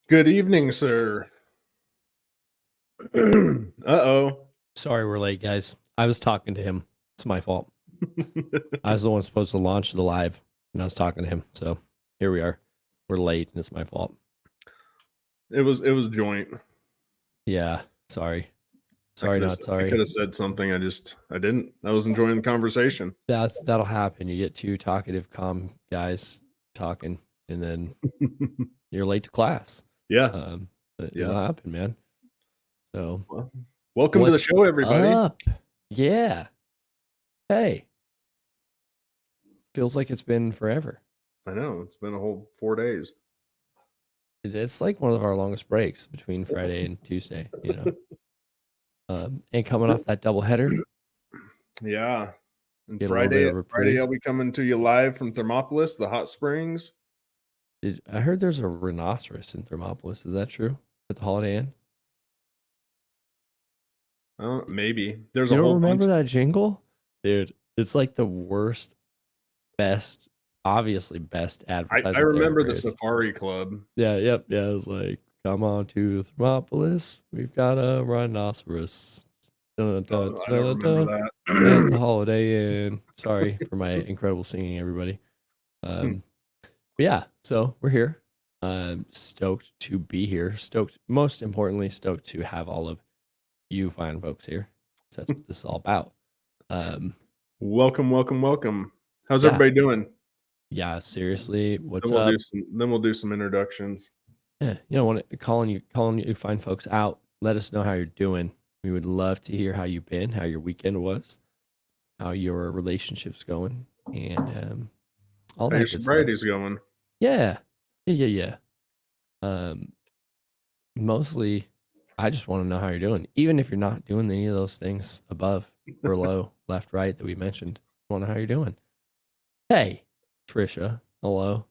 Good evening, sir. Uh-oh. Sorry we're late, guys. I was talking to him. It's my fault. I was the one supposed to launch the live, and I was talking to him. So here we are. We're late, and it's my fault. It was joint. Yeah, sorry. I could have said something. I didn't. I was enjoying the conversation. That'll happen. You get two talkative, calm guys talking, and then you're late to class. Yeah. It'll happen, man. So welcome to the show, everybody. Up? Yeah. Hey. Feels like it's been forever. I know. It's been a whole 4 days. It's like one of our longest breaks between Friday and Tuesday, you know. And coming off that doubleheader. Yeah. And Friday I'll be coming to you live from Thermopolis, the hot springs. I heard there's a rhinoceros in Thermopolis. Is that true? At the Holiday Inn? Maybe. There's you don't remember that jingle? Dude, it's like the worst, obviously best advertisement. I remember the Safari Club. Yeah, yep. Yeah, it was like, come on to Thermopolis. We've got a rhinoceros. I don't remember that. At the Holiday Inn. Sorry for my incredible singing, everybody. Yeah, so we're here. Stoked to be here. Most importantly, stoked to have all of you fine folks here. So that's what this is all about. Welcome. How's everybody doing? Yeah, seriously. What's up? Then we'll do some introductions. Yeah, calling you fine folks out. Let us know how you're doing. We would love to hear how you've been, how your weekend was, how your relationship's going, and all that. How your sobriety's going. Yeah. Mostly, I just want to know how you're doing. Even if you're not doing any of those things above, below, left, right that we mentioned, I want to know how you're doing. Hey, Trisha. Hello.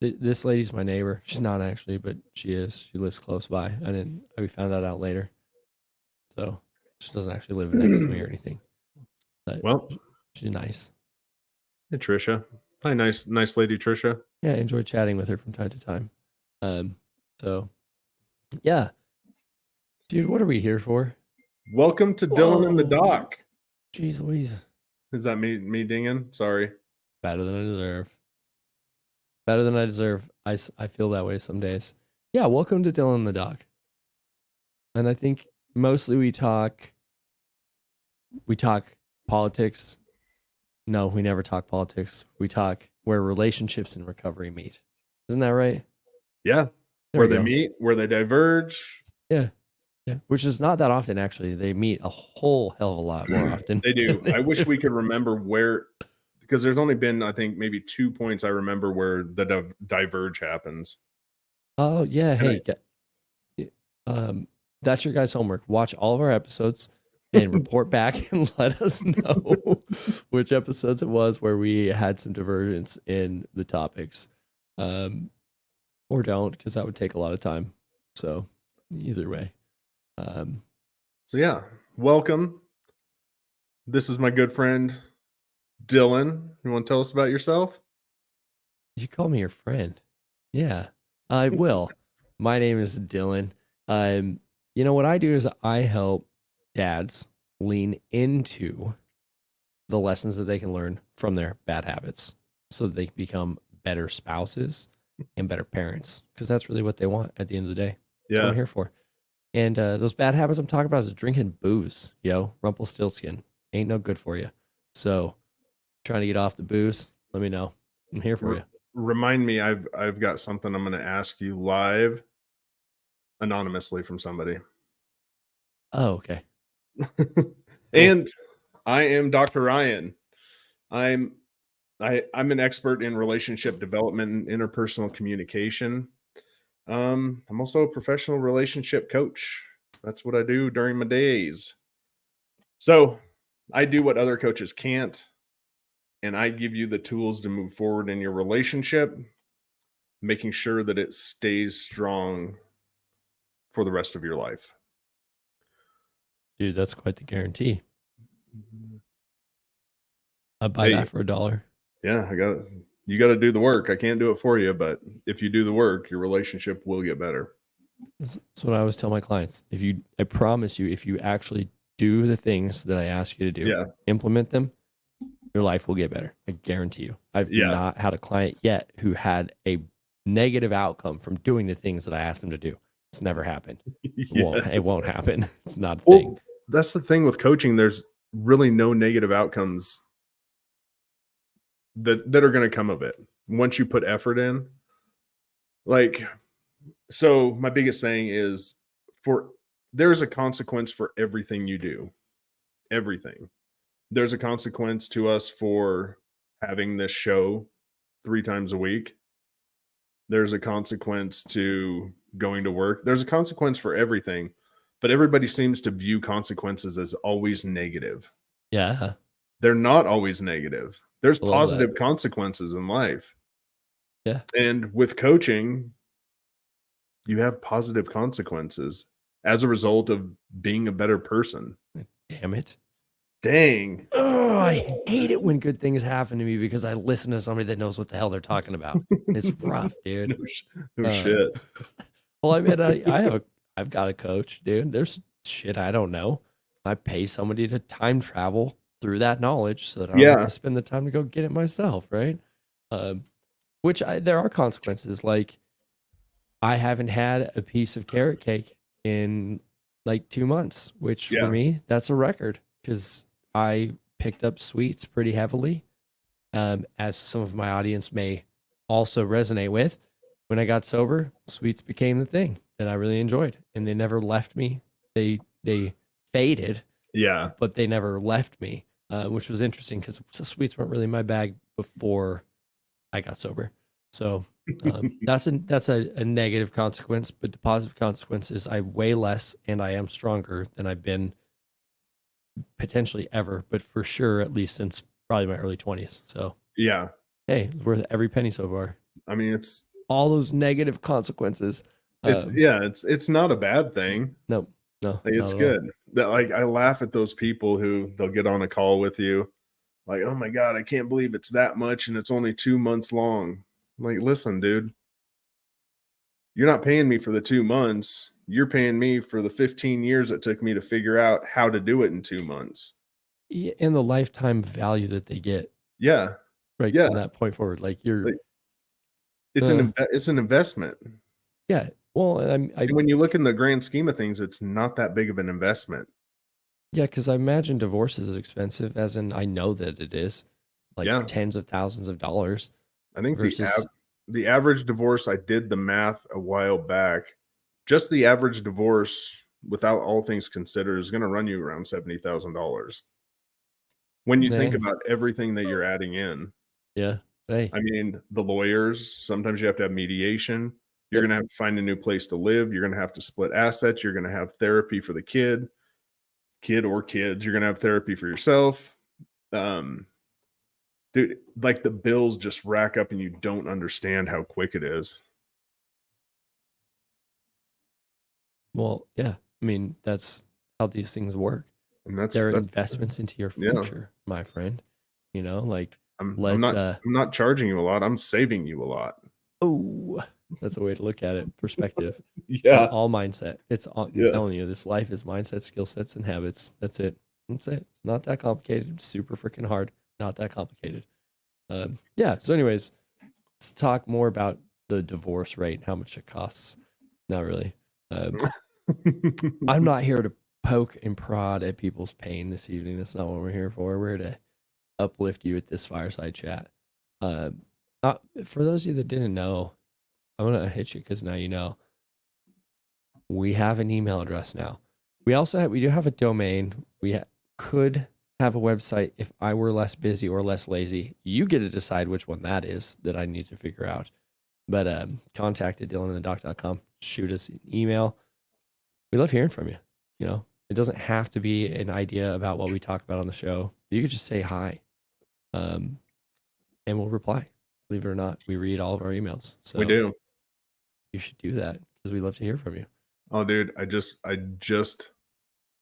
This lady's my neighbor. She's not actually, but she is. She lives close by. We found that out later. So she doesn't actually live next to me or anything. But she's nice. Hey, Trisha. Hi, nice lady, Trisha. Yeah, I enjoy chatting with her from time to time. So, yeah. Dude, what are we here for? Welcome to Dylan and the Doc. Jeez Louise. Is that me dinging? Sorry. Better than I deserve. I feel that way some days. Yeah, welcome to Dylan and the Doc. And I think mostly we talk politics. No, we never talk politics. We talk where relationships and recovery meet. Isn't that right? Yeah. Where they meet, where they diverge. Yeah. Which is not that often, actually. They meet a whole hell of a lot more often. They do. I wish we could remember where, because there's only been, I think, maybe 2 points I remember where the diverge happens. Oh, yeah. Hey, that's your guys' homework. Watch all of our episodes and report back and let us know which episodes it was where we had some divergence in the topics. Or don't, because that would take a lot of time. So either way. So yeah, welcome. This is my good friend, Dylan. You want to tell us about yourself? You call me your friend. Yeah, I will. My name is Dylan. What I do is I help dads lean into the lessons that they can learn from their bad habits so that they can become better spouses and better parents, because that's really what they want at the end of the day. That's what I'm here for. And those bad habits I'm talking about is drinking booze, Rumpelstiltskin. Ain't no good for you. So trying to get off the booze, let me know. I'm here for you. Remind me, I've got something I'm going to ask you live anonymously from somebody. Oh, okay. And I am Dr. Ryan. I'm an expert in relationship development and interpersonal communication. I'm also a professional relationship coach. That's what I do during my days. So I do what other coaches can't, and I give you the tools to move forward in your relationship, making sure that it stays strong for the rest of your life. Dude, that's quite the guarantee. I'd buy Hey, that for $1. yeah, you got to do the work. I can't do it for you, but if you do the work, your relationship will get better. That's what I always tell my clients. I promise you, if you actually do the things that I ask you to do, Yeah. implement them, your life will get better. I guarantee you. I've Yeah. not had a client yet who had a negative outcome from doing the things that I asked them to do. It's never happened. It Yes. won't happen. It's not a thing. Well, that's the thing with coaching. There's really no negative outcomes that are going to come of it once you put effort in. Like, so my biggest thing is there's a consequence for everything you do. Everything. There's a consequence to us for having this show 3 times a week. There's a consequence to going to work. There's a consequence for everything, but everybody seems to view consequences as always negative. Yeah. They're not always negative. There's I love positive that. consequences in life. Yeah. And with coaching, you have positive consequences as a result of being a better person. Damn it. Dang. Oh, I hate it when good things happen to me because I listen to somebody that knows what the hell they're talking about. It's rough, dude. No shit. Well, I mean, I've got a coach, dude. There's shit I don't know. I pay somebody to time travel through that knowledge so that I don't have Yeah. to spend the time to go get it myself, right? There are consequences. Like, I haven't had a piece of carrot cake in like 2 months, which Yeah. for me, that's a record because I picked up sweets pretty heavily, as some of my audience may also resonate with. When I got sober, sweets became the thing that I really enjoyed, and they never left me. They faded, Yeah. but they never left me, which was interesting because sweets weren't really my bag before I got sober. So that's a negative consequence, but the positive consequence is I weigh less and I am stronger than I've been potentially ever, but for sure at least since probably my early 20s. So Yeah. hey, it's worth every penny so far. I mean, it's All those negative consequences. it's not a bad thing. No, Like, not it's at all. good. That, like, I laugh at those people who they'll get on a call with you, like, oh my God, I can't believe it's that much and it's only 2 months long. Like, listen, dude, you're not paying me for the 2 months. You're paying me for the 15 years it took me to figure out how to do it in 2 months. Yeah, and the lifetime value that they get, Yeah. right? Yeah. From that point forward, like you're, Like, it's an investment. yeah. Well, and And when you look in the grand scheme of things, it's not that big of an investment. yeah, because I imagine divorce is expensive, as in I know that it is, like Yeah. tens of thousands of dollars. I think Versus, the average divorce, I did the math a while back. Just the average divorce, without all things considered, is going to run you around $70,000. When you think yeah, about everything that you're adding in, yeah. Hey, I mean, the lawyers, sometimes you have to have mediation. You're Yep. going to have to find a new place to live. You're going to have to split assets. You're going to have therapy for the kid or kids. You're going to have therapy for yourself. Dude, like the bills just rack up and you don't understand how quick it is. well, yeah. I mean, that's how these things work. And that's They're investments into your yeah. future, my friend. You know, like I'm let's not charging you a lot. I'm saving you a lot. oh, that's a way to look at it. Perspective. Yeah. All mindset. I'm Yeah. telling you, this life is mindset, skill sets, and habits. That's it. That's it. It's not that complicated. Super freaking hard. Not that complicated. Yeah. So, anyways, let's talk more about the divorce rate and how much it costs. Not really. I'm not here to poke and prod at people's pain this evening. That's not what we're here for. We're here to uplift you at this fireside chat. Not for those of you that didn't know, I'm gonna hit you because now you know. We have an email address now. We do have a domain. We could have a website if I were less busy or less lazy. You get to decide which one that is that I need to figure out. But contact at dylanandthedoc.com. Shoot us an email. We love hearing from you. You know, It doesn't have to be an idea about what we talk about on the show. You could just say hi, and we'll reply. Believe it or not, we read all of our emails. So We do. you should do that because we love to hear from you. Oh, dude, I just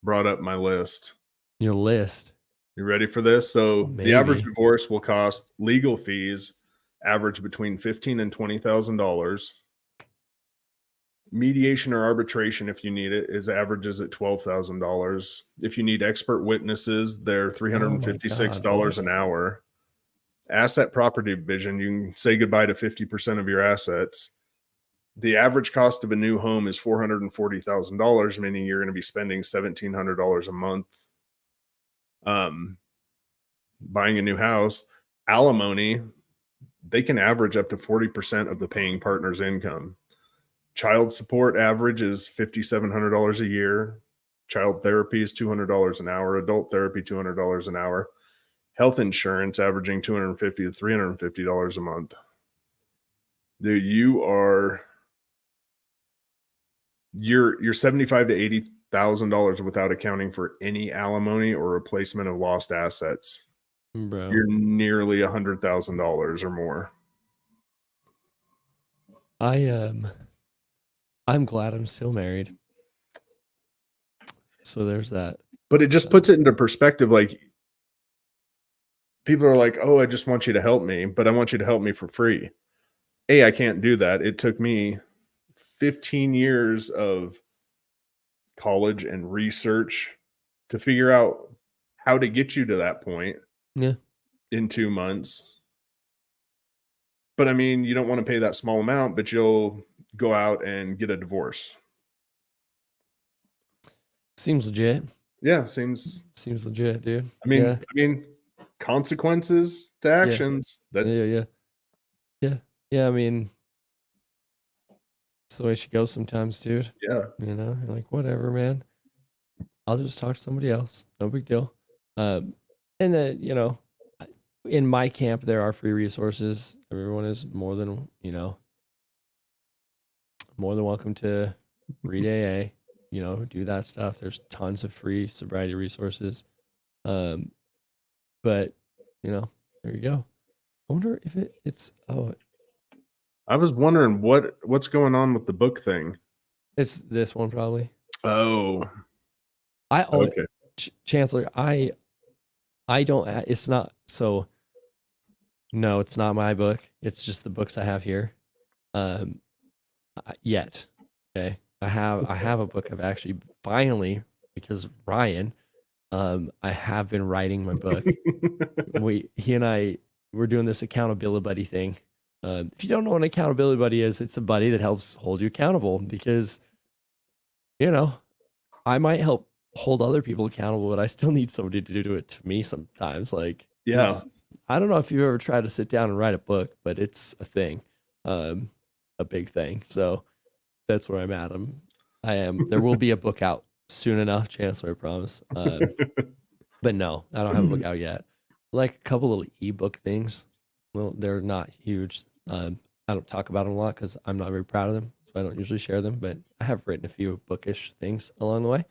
brought up my list. Your list. You ready for this? So the average Maybe. divorce will cost legal fees average between $15,000 and $20,000. Mediation or arbitration, if you need it, is averages at $12,000. If you need expert witnesses, they're $356 an hour. Asset property division, you can say goodbye to 50% of your assets. The average cost of a new home is $440,000, meaning you're going to be spending $1,700 a month buying a new house. Alimony, they can average up to 40% of the paying partner's income. Child support average is $5,700 a year. Child therapy is $200 an hour. Adult therapy, $200 an hour. Health insurance averaging $250 to $350 a month. Dude, you're $75,000 to $80,000 without accounting for any alimony or replacement of lost assets. Bro. You're nearly $100,000 or more. I'm glad I'm still married. So there's that. But it just puts it into perspective. Like, people are like, oh, I just want you to help me, but I want you to help me for free. I can't do that. It took me 15 years of college and research to figure out how to get you to that point. Yeah. In 2 months. But I mean, you don't want to pay that small amount, but you'll go out and get a divorce. Seems legit. Yeah, seems legit, dude. I mean, consequences to actions. Yeah. I mean, it's the way she goes sometimes, dude. Yeah. You know, you're like, whatever, man. I'll just talk to somebody else. No big deal. And then, you know, in my camp, there are free resources. Everyone is more than welcome to read AA, do that stuff. There's tons of free sobriety resources. But, there you go. I wonder if I was wondering what's going on with the book thing. It's this one probably. Oh. Okay. Chancellor, I don't, it's not, so no, it's not my book. It's just the books I have here. Yet. Okay. I have a book. I've actually finally, because Ryan, I have been writing my book. He and I, we're doing this accountability buddy thing. If you don't know what an accountability buddy is, it's a buddy that helps hold you accountable because, I might help hold other people accountable, but I still need somebody to do it to me sometimes. Like, yeah, I don't know if you've ever tried to sit down and write a book, but it's a thing, a big thing. So that's where I'm at. I am. There will be a book out soon enough, Chancellor, I promise. But no, I don't have a book out yet. Like a couple little ebook things. Well, they're not huge. I don't talk about them a lot because I'm not very proud of them, so I don't usually share them. But I have written a few bookish things along the way.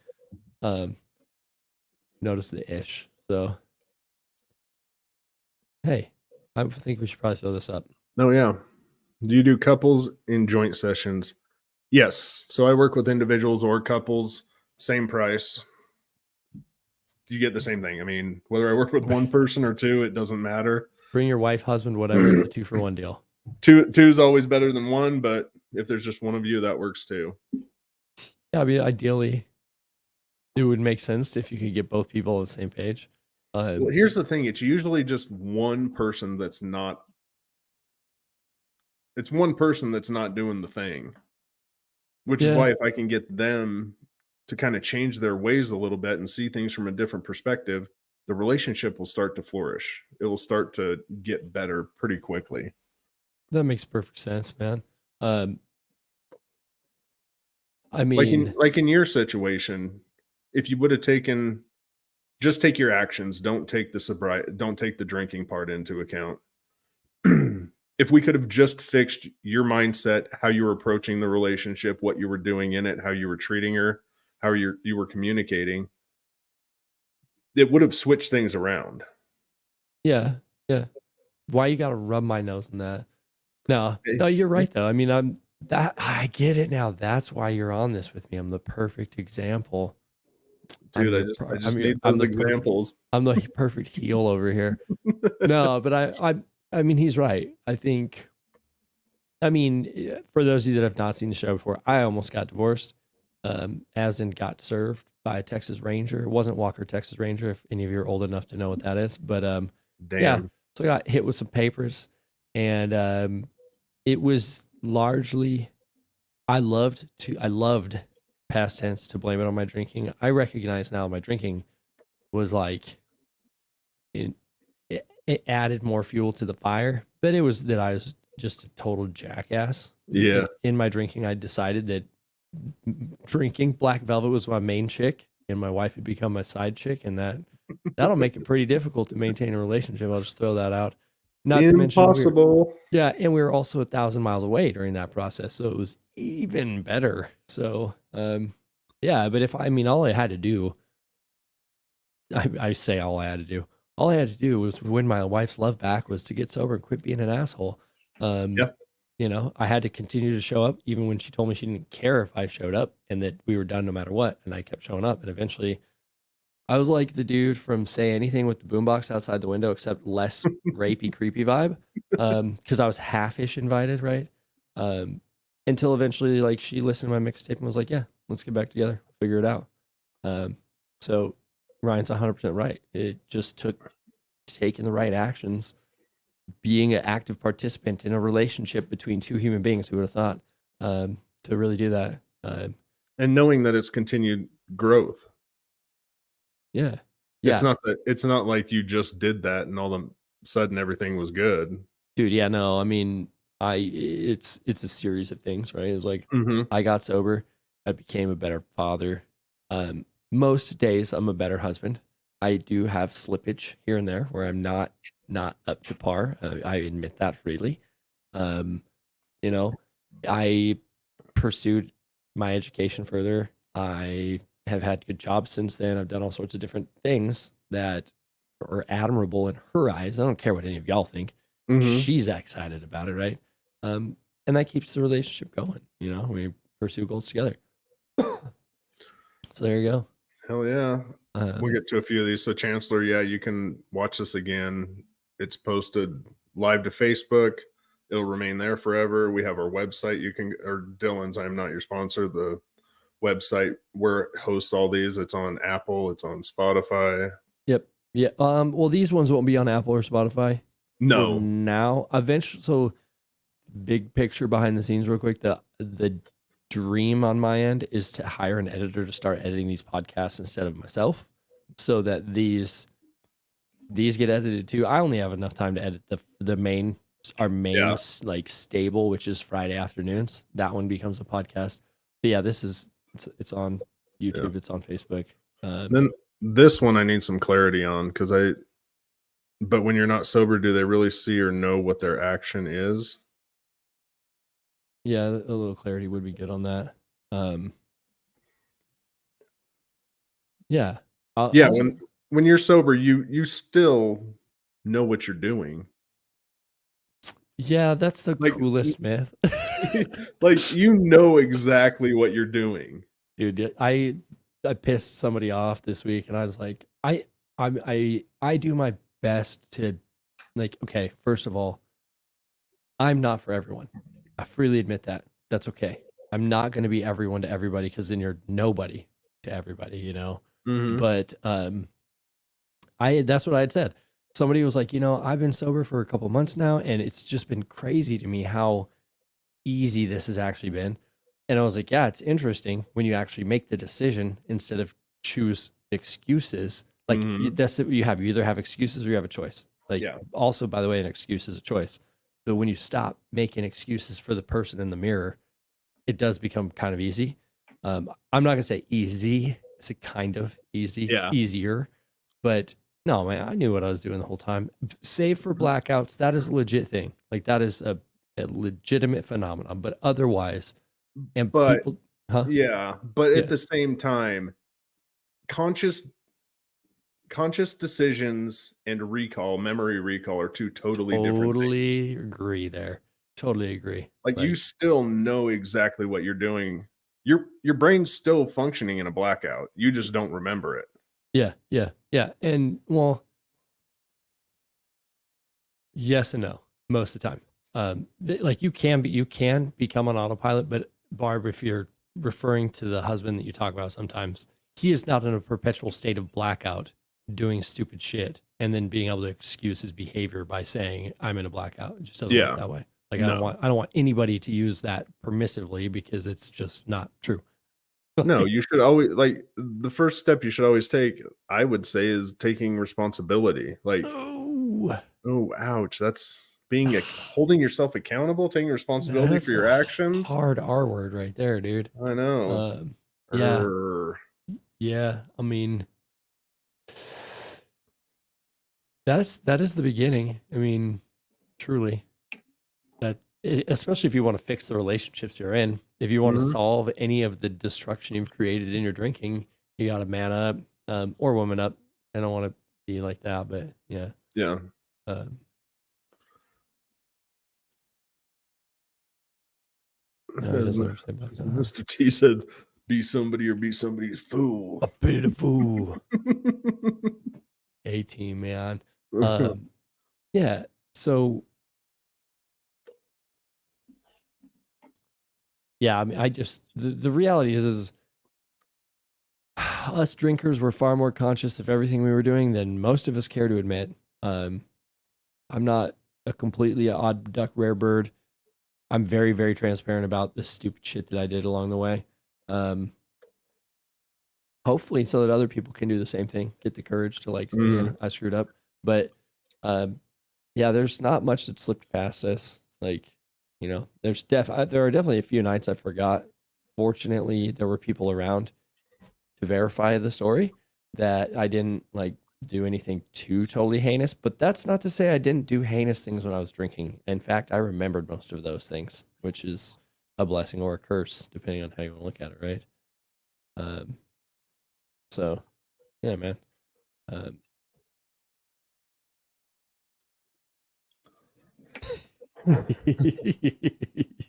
Notice the ish. So, hey, I think we should probably throw this up. Oh yeah. Do you do couples in joint sessions? Yes. So I work with individuals or couples, same price. You get the same thing. I mean, whether I work with one person or two, it doesn't matter. Bring your wife, husband, whatever. It's a 2-for-1 deal. Two is always better than one, but if there's just one of you, that works too. Yeah, I mean, ideally, it would make sense if you could get both people on the same page. Well, here's the thing. It's usually just one person that's not. It's one person that's not doing the thing, which is why if I can get them to kind of change their ways a little bit and see things from a different perspective, the relationship will start to flourish. It will start to get better pretty quickly. That makes perfect sense, man. I mean, like in your situation, if you would have just take your actions, don't take the drinking part into account. If we could have just fixed your mindset, how you were approaching the relationship, what you were doing in it, how you were treating her, how you were communicating, it would have switched things around. Yeah. Yeah. Why you gotta rub my nose in that? No, Eh, no, you're right though. I mean, I get it now. That's why you're on this with me. I'm the perfect example. Dude, I just need those examples. I'm the perfect heel over here. No, but I mean, he's right. I think, I mean, for those of you that have not seen the show before, I almost got divorced, as in got served by a Texas Ranger. It wasn't Walker, Texas Ranger, if any of you are old enough to know what that is. But yeah, Damn. so I got hit with some papers, and it was largely, I loved past tense to blame it on my drinking. I recognize now my drinking was like, it added more fuel to the fire, but it was that I was just a total jackass. Yeah. In my drinking, I decided that drinking Black Velvet was my main chick, and my wife had become my side chick, and that'll make it pretty difficult to maintain a relationship. I'll just throw that out. Not to mention, Impossible. yeah, and we were also 1,000 miles away during that process, so it was even better. So, yeah, but I mean, all I had to do, I say all I had to do. All I had to do was win my wife's love back was to get sober and quit being an asshole. Yeah. You know, I had to continue to show up even when she told me she didn't care if I showed up and that we were done no matter what. And I kept showing up. And eventually I was like the dude from Say Anything with the boombox outside the window, except less rapey, creepy vibe. Cause I was half-ish invited, right? Until eventually like she listened to my mixtape and was like, yeah, let's get back together, figure it out. So Ryan's 100% right. It just took taking the right actions, being an active participant in a relationship between two human beings. Who would have thought, to really do that? And knowing that it's continued growth. Yeah. It's not like you just did that and all of a sudden everything was good. Dude. Yeah, no, I mean, it's a series of things, right? It's like, I got sober. I became a better father. Most days I'm a better husband. I do have slippage here and there where I'm not up to par. I admit that freely. You know, I pursued my education further. I have had good jobs since then. I've done all sorts of different things that are admirable in her eyes. I don't care what any of y'all think. She's excited about it, right? And that keeps the relationship going. You know, we pursue goals together. So there you go. Hell yeah. We'll get to a few of these. So Chancellor, yeah, you can watch this again. It's posted live to Facebook. It'll remain there forever. We have our website. You can, or Dylan's, I'm not your sponsor, the website where it hosts all these. It's on Apple. It's on Spotify. Yep. Yeah. Well, these ones won't be on Apple or Spotify. No. For now, eventually. So, big picture behind the scenes, real quick. The dream on my end is to hire an editor to start editing these podcasts instead of myself, so that these get edited too. I only have enough time to edit our main like stable, which is Friday afternoons. That one becomes a podcast. But yeah, it's on YouTube. Yeah. It's on Facebook. Then this one I need some clarity on but when you're not sober, do they really see or know what their action is? Yeah, a little clarity would be good on that. Yeah. When you're sober, you still know what you're doing. Yeah, that's the coolest myth. Like, you know exactly what you're doing. Dude, I pissed somebody off this week, and I was like, I do my best to, like, okay, first of all, I'm not for everyone. I freely admit that. That's okay. I'm not going to be everyone to everybody, because then you're nobody to everybody, you know? But that's what I had said. Somebody was like, I've been sober for a couple months now, and it's just been crazy to me how easy this has actually been. And I was like, yeah, it's interesting when you actually make the decision instead of choose excuses. Like, that's what you have. You either have excuses or you have a choice. Like, also, by the way, an excuse is a choice. But when you stop making excuses for the person in the mirror, it does become kind of easy. I'm not going to say easy. It's a kind of easier. But no, man, I knew what I was doing the whole time. Save for blackouts, that is a legit thing. Like, that is a legitimate phenomenon. But otherwise, Huh? Yeah, but Yeah. at the same time, conscious decisions and memory recall are two totally different things. Totally agree there. Totally agree. Like, you Like, still know exactly what you're doing. Your brain's still functioning in a blackout. You just don't remember it. yeah, yeah, yeah. And well, yes and no, most of the time. Like you can become on autopilot, but Barb, if you're referring to the husband that you talk about sometimes, he is not in a perpetual state of blackout doing stupid shit and then being able to excuse his behavior by saying I'm in a blackout. It just doesn't work Yeah. that way. Like No. I don't want anybody to use that permissively because it's just not true. No, you should always like, the first step you should always take, I would say, is taking responsibility. Like, Oh, oh, ouch, that's being holding yourself accountable, taking responsibility for that's your a actions. hard R word right there, dude. I know. Um, yeah, Er, yeah. I mean, that is the beginning. I mean, truly, especially if you want to fix the relationships you're in. If you want to mhm, solve any of the destruction you've created in your drinking, you got to man up, or woman up. I don't want to be like that, but yeah. yeah. Um, no, he As doesn't understand about that. Mr. T said, "Be somebody or be somebody's fool." A bit of fool. A team, man. Yeah. So yeah, I mean, the reality is us drinkers were far more conscious of everything we were doing than most of us care to admit. Um, I'm not a completely odd duck rare bird. I'm very, very transparent about the stupid shit that I did along the way. Um, Hopefully, so that other people can do the same thing, get the courage to like say, yeah, Mm, I screwed up. But um, yeah, there's not much that slipped past us. Like, there are definitely a few nights I forgot. Fortunately, there were people around to verify the story that I didn't like do anything too totally heinous, but that's not to say I didn't do heinous things when I was drinking. In fact, I remembered most of those things, which is a blessing or a curse, depending on how you want to look at it, right? Um, so yeah, man. Um,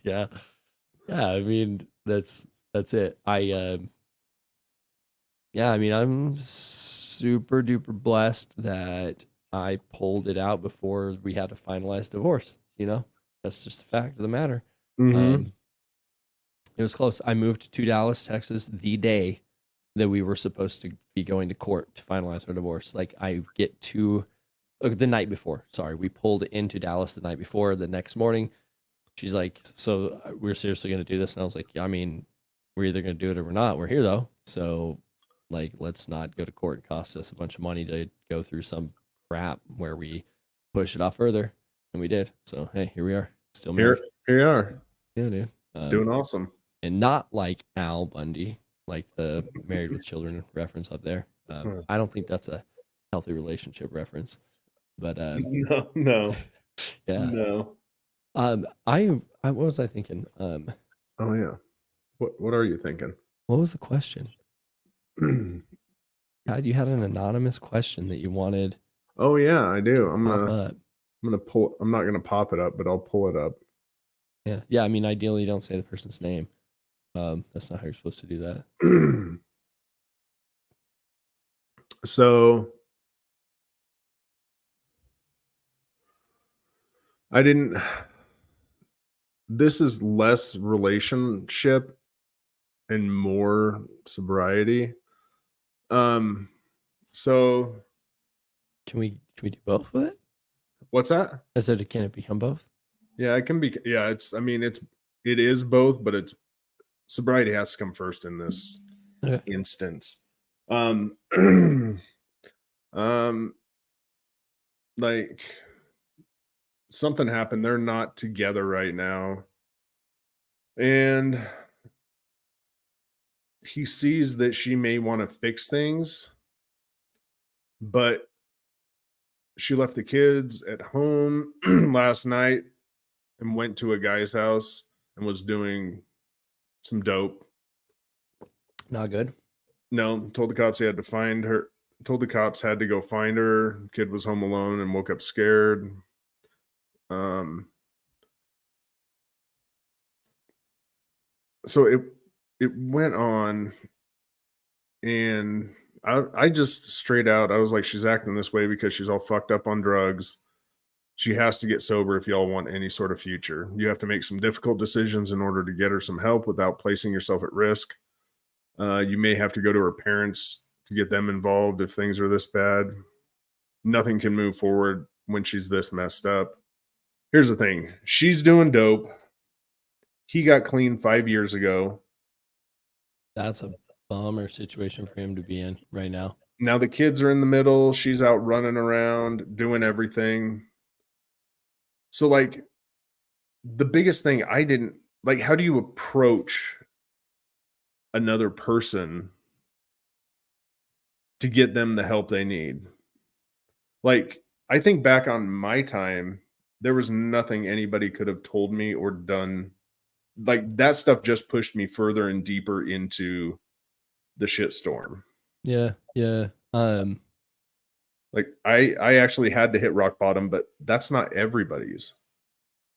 yeah, yeah. I mean, that's it. Yeah, I mean, I'm super duper blessed that I pulled it out before we had to finalize divorce. That's just the fact of the matter. mhm. Um, it was close. I moved to Dallas, Texas, the day that we were supposed to be going to court to finalize our divorce. Like, I get to the night before. Sorry, we pulled into Dallas the night before. The next morning, she's like, "So we're seriously going to do this?" And I was like, "Yeah, I mean, we're either going to do it or we're not. We're here though, so like, let's not go to court and cost us a bunch of money to go through some crap where we push it off further." And we did. So hey, here we are, still Here, married. here you are, Yeah, dude. doing awesome. And not like Al Bundy, like the Married with Children reference up there. Huh. I don't think that's a healthy relationship reference, but No, no, yeah. no. I what was I thinking? Oh yeah. What are you thinking? What was the question? God, you had an anonymous question that you wanted Oh yeah, I do. to pop up. I'm gonna pull. I'm not gonna pop it up, but I'll pull it up. Yeah, yeah. I mean, ideally, don't say the person's name. That's not how you're supposed to do that. So I didn't. This is less relationship and more sobriety. Um. So Can we do both with it? what's that? I said, can it become both? Yeah, it can be. Yeah, it's. I mean, it is both, but it's sobriety has to come first in this Okay. instance. Um. um. Like, something happened. They're not together right now, and he sees that she may want to fix things, but she left the kids at home last night and went to a guy's house and was doing some dope. Not good. No, told the cops he had to find her. Told the cops had to go find her. Kid was home alone and woke up scared. Um, so it went on, and I just straight out, I was like, she's acting this way because she's all fucked up on drugs. She has to get sober if y'all want any sort of future. You have to make some difficult decisions in order to get her some help without placing yourself at risk. You may have to go to her parents to get them involved if things are this bad. Nothing can move forward when she's this messed up. Here's the thing. She's doing dope. He got clean 5 years ago. That's a bummer situation for him to be in right now. Now the kids are in the middle. She's out running around, doing everything. So, like, the biggest thing I didn't like, how do you approach another person to get them the help they need? Like, I think back on my time, there was nothing anybody could have told me or done. Like, that stuff just pushed me further and deeper into the shitstorm. Yeah. Like, I actually had to hit rock bottom, but that's not everybody's.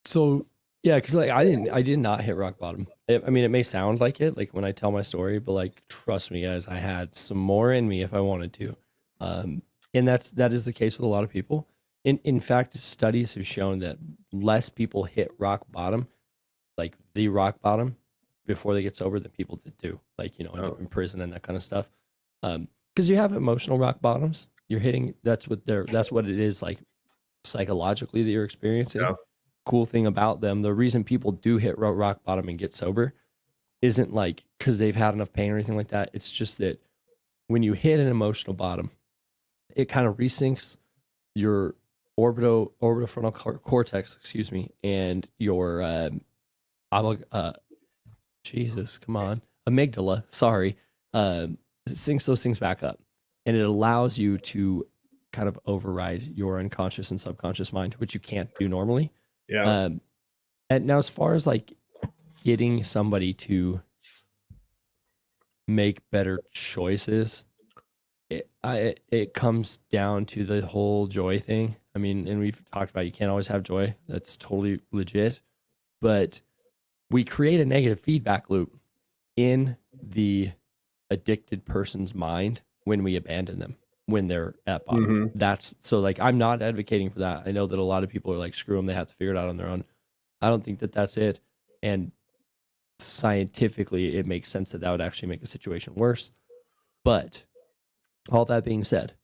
So yeah, because like I did not hit rock bottom. I mean, it may sound like it, like when I tell my story, but like trust me, guys, I had some more in me if I wanted to, and that is the case with a lot of people. In fact, studies have shown that less people hit rock bottom, like the rock bottom, before they get sober than people that do, like end up in prison and that kind of stuff. Because you have emotional rock bottoms, you're hitting. That's what it is like psychologically that you're experiencing. Yeah. Cool thing about them, the reason people do hit rock bottom and get sober isn't like because they've had enough pain or anything like that. It's just that when you hit an emotional bottom, it kind of resyncs your orbitofrontal cortex, excuse me, and your Jesus, come on, amygdala. Sorry, it syncs those things back up, and it allows you to kind of override your unconscious and subconscious mind, which you can't do normally. Yeah. And now, as far as like getting somebody to make better choices, it comes down to the whole joy thing. I mean, and we've talked about you can't always have joy. That's totally legit. But we create a negative feedback loop in the addicted person's mind when we abandon them when they're at bottom. That's so like I'm not advocating for that. I know that a lot of people are like, screw them, they have to figure it out on their own. I don't think that that's it. And scientifically, it makes sense that would actually make the situation worse. But all that being said,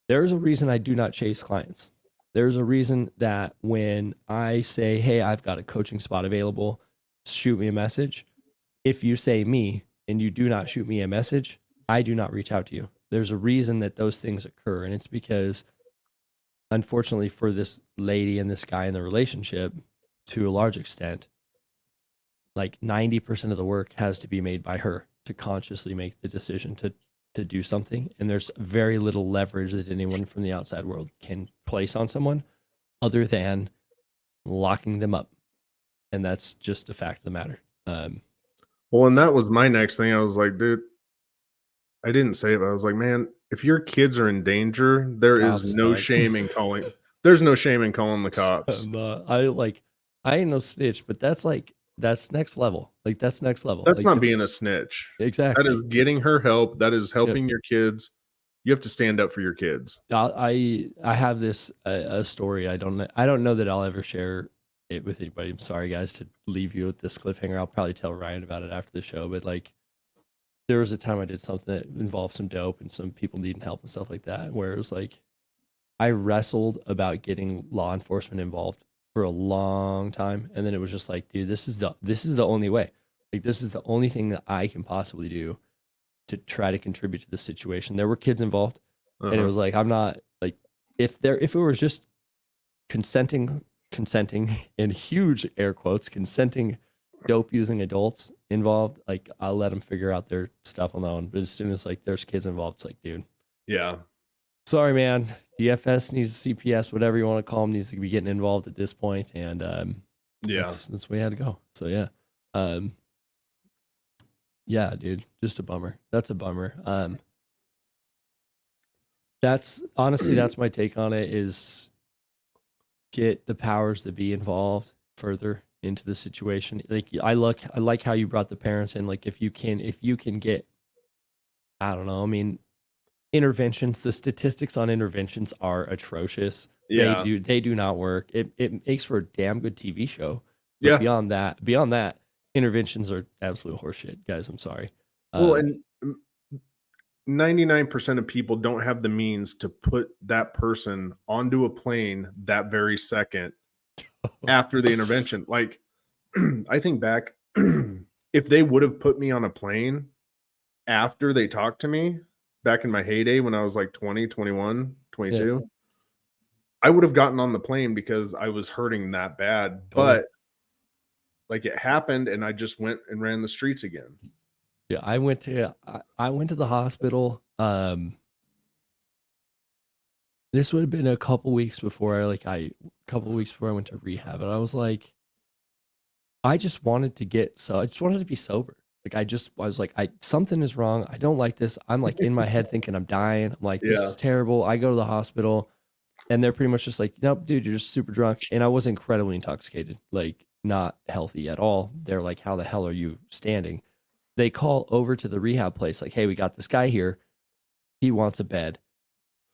there's a reason I do not chase clients. There's a reason that when I say, hey, I've got a coaching spot available, shoot me a message. If you say me and you do not shoot me a message, I do not reach out to you. There's a reason that those things occur. And it's because, unfortunately, for this lady and this guy in the relationship, to a large extent, like 90% of the work has to be made by her to consciously make the decision to do something. And there's very little leverage that anyone from the outside world can place on someone other than locking them up. And that's just a fact of the matter. Well, and that was my next thing. I was like, dude, I didn't say it, but I was like, man, if your kids are in danger, there is no shame in calling. There's no shame in calling the cops. I ain't no snitch, but that's next level. Like that's next level. That's like, not being a snitch. Exactly. That is getting her help. That is helping your kids. You have to stand up for your kids. I have this a story. I don't know that I'll ever share it with anybody. I'm sorry, guys, to leave you with this cliffhanger. I'll probably tell Ryan about it after the show. But like, there was a time I did something that involved some dope and some people needing help and stuff like that, where it was like, I wrestled about getting law enforcement involved for a long time. And then it was just like, dude, this is the only way. Like, this is the only thing that I can possibly do to try to contribute to this situation. There were kids involved. And it was like, I'm not like, if it was just consenting in huge air quotes, consenting dope using adults involved, like I'll let them figure out their stuff alone. But as soon as like there's kids involved, it's like, dude, yeah, sorry, man. DFS needs CPS, whatever you want to call them, needs to be getting involved at this point. And that's where we had to go. So yeah. Yeah, dude, just a bummer. That's a bummer. That's honestly, that's my take on it, is get the powers that be involved further into the situation. Like I like how you brought the parents in. Like if you can get, I don't know, I mean, interventions, the statistics on interventions are atrocious. Yeah. They do not work. It makes for a damn good TV show. But Yeah. beyond that, interventions are absolute horseshit, guys. I'm sorry. Well, and 99% of people don't have the means to put that person onto a plane that very second after the intervention. Like, I think back, if they would have put me on a plane after they talked to me back in my heyday when I was like 20, 21, 22, I would have gotten on the plane because I was hurting that bad. Totally. But like it happened and I just went and ran the streets again. Yeah, I went to the hospital. This would have been a couple weeks before I went to rehab, and I was like, I just wanted to be sober. Like I was like, something is wrong. I don't like this. I'm like in my head thinking I'm dying. I'm like, this Yeah. is terrible. I go to the hospital, and they're pretty much just like, nope, dude, you're just super drunk. And I was incredibly intoxicated, like not healthy at all. They're like, how the hell are you standing? They call over to the rehab place, like, hey, we got this guy here. He wants a bed.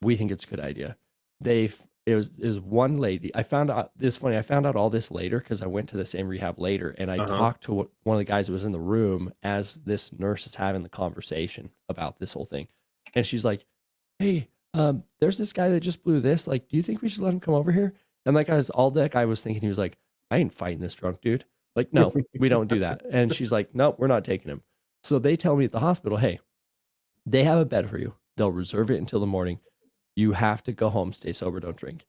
We think it's a good idea. It was one lady. I found out this funny. I found out all this later because I went to the same rehab later, and I talked to one of the guys that was in the room as this nurse is having the conversation about this whole thing, and she's like, "Hey, there's this guy that just blew this. Like, do you think we should let him come over here?" And all that guy was thinking, he was like, "I ain't fighting this drunk dude. Like, no, we don't do that." And she's like, "Nope, we're not taking him." So they tell me at the hospital, "Hey, they have a bed for you. They'll reserve it until the morning. You have to go home, stay sober, don't drink."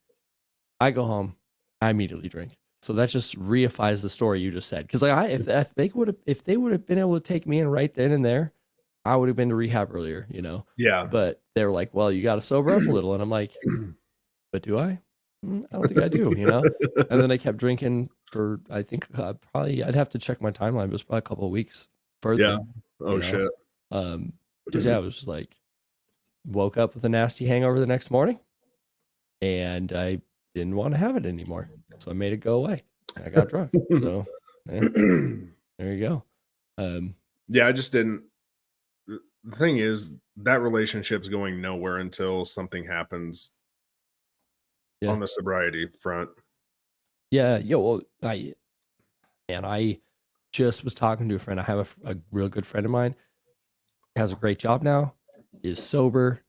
I go home, I immediately drink. So that just reifies the story you just said. Because like if they would have been able to take me in right then and there, I would have been to rehab earlier, you know. Yeah. But they were like, "Well, you got to sober up a little," and I'm like, "But do I? I don't think I do," you know. And then I kept drinking for, I think probably, I'd have to check my timeline, but it was probably a couple of weeks further. Yeah. Oh you know? shit. Because yeah, I was just like, woke up with a nasty hangover the next morning, and I didn't want to have it anymore, so I made it go away. I got drunk. So yeah, there you go. Yeah, I just didn't. The thing is, that relationship's going nowhere until something happens Yeah. on the sobriety front. Yeah, well, I just was talking to a friend. I have a real good friend of mine, has a great job now, is sober,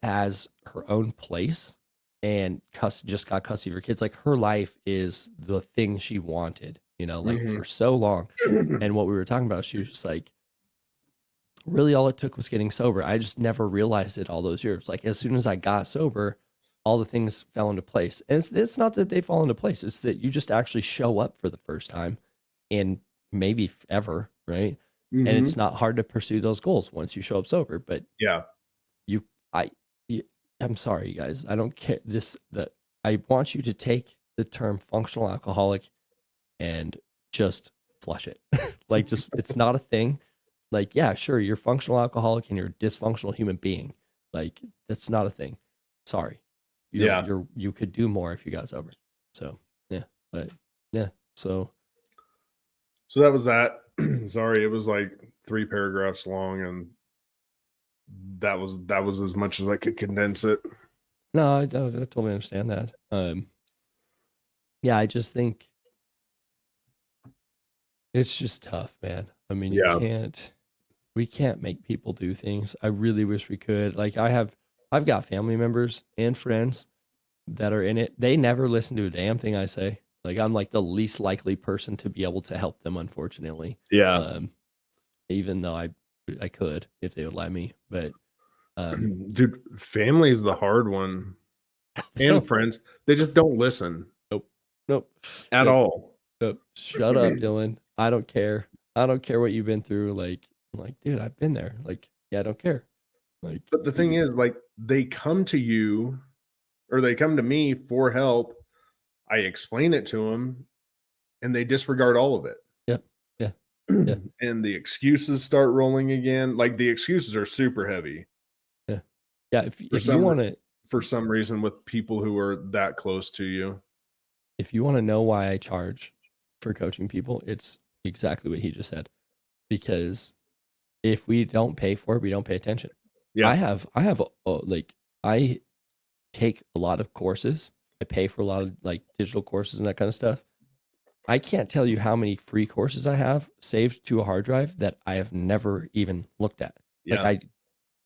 has her own place, and just got custody of her kids. Like her life is the thing she wanted, you know, like for so long. And what we were talking about, she was just like, really all it took was getting sober. I just never realized it all those years. Like as soon as I got sober, all the things fell into place. And it's not that they fall into place. It's that you just actually show up for the first time and maybe ever, right? And it's not hard to pursue those goals once you show up sober. But Yeah. I'm sorry, you guys. I don't care I want you to take the term functional alcoholic and just flush it. Like just, it's not a thing. Like, yeah, sure, you're functional alcoholic and you're a dysfunctional human being. Like, that's not a thing. Sorry. You could do more if you got sober. So, yeah. But, yeah. So that was that. Sorry, it was like 3 paragraphs long, and that was as much as I could condense it. no, I totally understand that. Yeah, I just think it's just tough, man. I mean, we can't make people do things. I really wish we could. Like I've got family members and friends that are in it. They never listen to a damn thing I say. Like I'm like the least likely person to be able to help them, unfortunately. Yeah. Even though I could if they would let me. But dude, family is the hard one. And friends, they just don't listen. Nope. At all. Nope. Shut up, Dylan. I don't care. I don't care what you've been through. Like, I'm like, dude, I've been there. Like, yeah, I don't care. Like, But the thing is, like, they come to you or they come to me for help. I explain it to them and they disregard all of it. yeah. and the excuses start rolling again. Like the excuses are super heavy Yeah. Yeah. for If you want to, for some reason with people who are that close to you. if you want to know why I charge for coaching people, it's exactly what he just said. Because if we don't pay for it, we don't pay attention. Yeah. I have like I take a lot of courses. I pay for a lot of like digital courses and that kind of stuff. I can't tell you how many free courses I have saved to a hard drive that I have never even looked at. Yeah. Like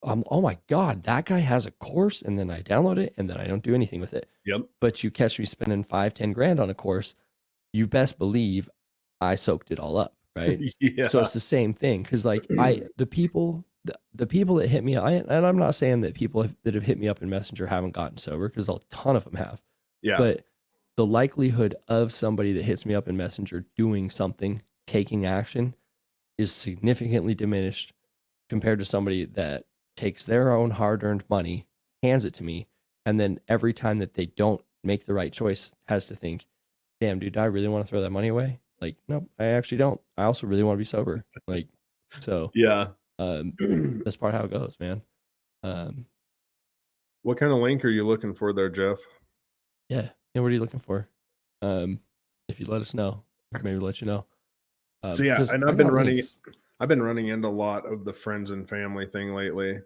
oh my God, that guy has a course, and then I download it and then I don't do anything with it. Yep. But you catch me spending 5-10 grand on a course, you best believe I soaked it all up. Right. Yeah. So it's the same thing. Cause like the people that hit me, and I'm not saying that people that have hit me up in Messenger haven't gotten sober, because a ton of them have. Yeah. But the likelihood of somebody that hits me up in Messenger doing something, taking action, is significantly diminished compared to somebody that takes their own hard-earned money, hands it to me, and then every time that they don't make the right choice has to think, damn, dude, do I really want to throw that money away? Like, nope, I actually don't. I also really want to be sober. Like, so Yeah. that's part of how it goes, man. What kind of link are you looking for there, Jeff? Yeah. And what are you looking for? If you let us know, maybe let you know. So yeah, 'cause and I I've been got running links. I've been running into a lot of the friends and family thing lately.